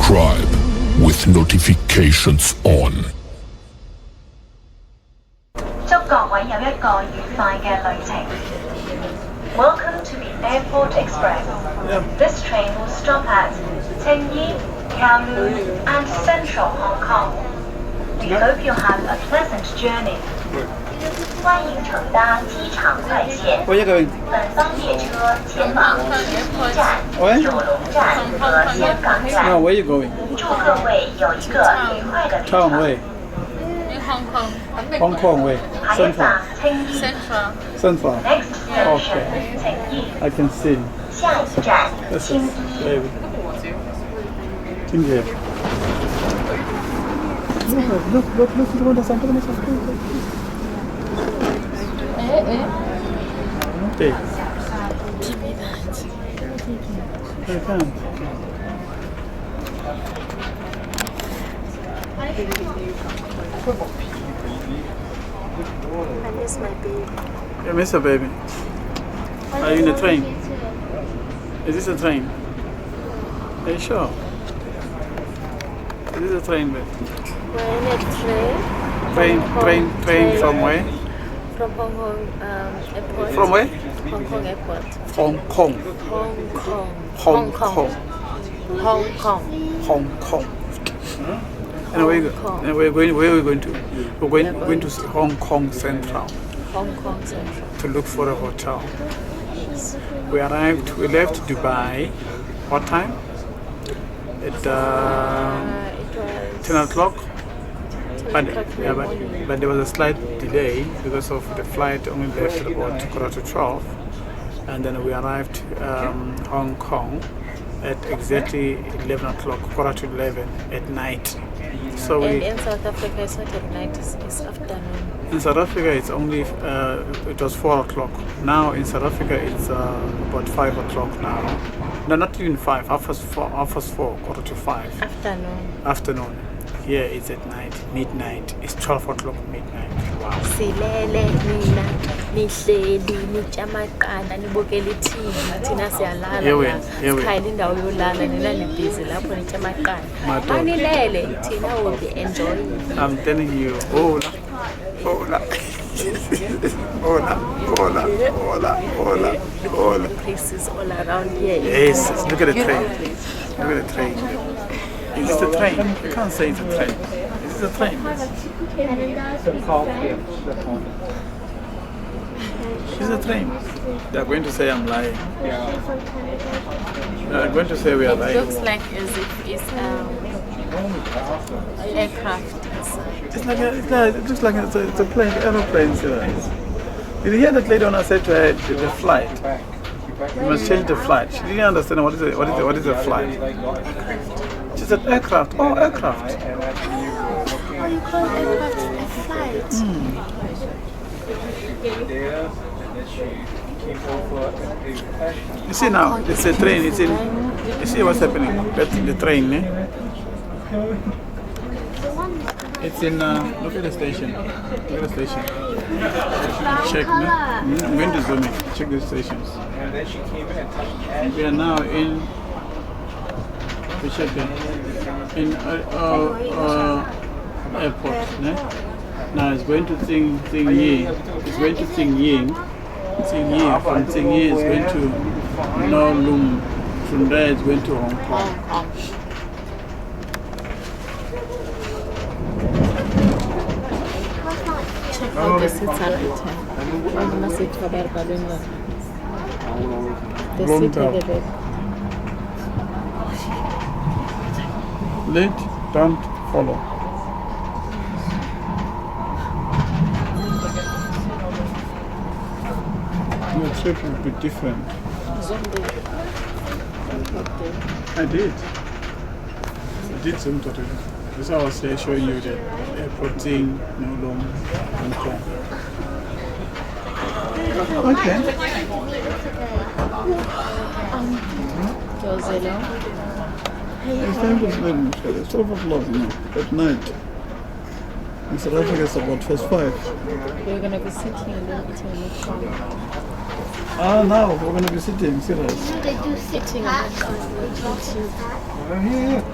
subscribe with notifications on. 祝各位有一個愉快嘅旅程。Welcome to the Airport Express. This train will stop at Tenyi, Kowloon, and Central Hong Kong. We hope you have a pleasant journey. 欢迎乘搭机场快线。本方列车前往新一站、九龙站和香港站。祝各位有一个愉快的旅程。Hong Kong way. Central. Next station, Okay. Tenyi. I can see. 下一站， This 青 is 衣。 baby. India. Look, something. Hey. Give me that. I can't. I miss my baby. You miss a baby. Are you in a train? Is this a train? Are you sure? Is this a train, babe? We're in a train. Train from where? From Hong Kong airport. From where? Hong Kong airport. Hong Kong. Hong Kong. Hong Kong. And where are we going to? We're going to Hong Kong Central Hong Kong Central. to look for a hotel. We left Dubai. What time? At It was 10 o'clock. 10 o'clock in the morning. But there was a slight delay because of the flight only left at about 12:15, and then we arrived Hong Kong at exactly 11 o'clock, 11:15 at night. So And in South Africa, it's not at night, it's afternoon. in South Africa it's only it was 4 o'clock. Now in South Africa it's about 5 o'clock now. No, not even 5. Half past 4, 4:45. Afternoon. Here it's at night, midnight. It's 12 o'clock midnight. Wow. Silele nina nihleli nitshama nibukela iTV thina siyalala la sikhayela indawo yolala nina libhizi lapho nitshama manilele thina will be enjoying. I'm telling you, hola. Places all around here. Yes, look at the train. Is this a train? You can't say it's a train. Is this a train? It's a train. They're going to say I'm lying. They're going to say we are lying. It looks like as if it's aircraft. It looks like it's a plane, aeroplane. Did you hear that lady when I said to her the flight? You must change the flight. She didn't understand what is a flight. She said aircraft. Oh, aircraft. Oh, you call aircraft a flight? You see now, it's a train. It's in. You see what's happening? That's in the train. It's in. Look at the station. Check. I'm going to zoom in. Check the stations. We are now in. We check in airport. Now it's going to Yi. It's going to Yi. From Yi it's going to Kowloon. From there it's going to Hong Kong. Check out the seats at the time. The seat at the back. Lead, don't follow. Your trip will be different. I did zoom to it. This is how I was showing you the airport thing, Kowloon, Hong Kong. Okay. It's time to sleep, Michelle. It's 12 o'clock at night. In South Africa it's about 5. We're going to be sitting a little bit in the car. Now we're going to be sitting, serious. They do sitting on Here.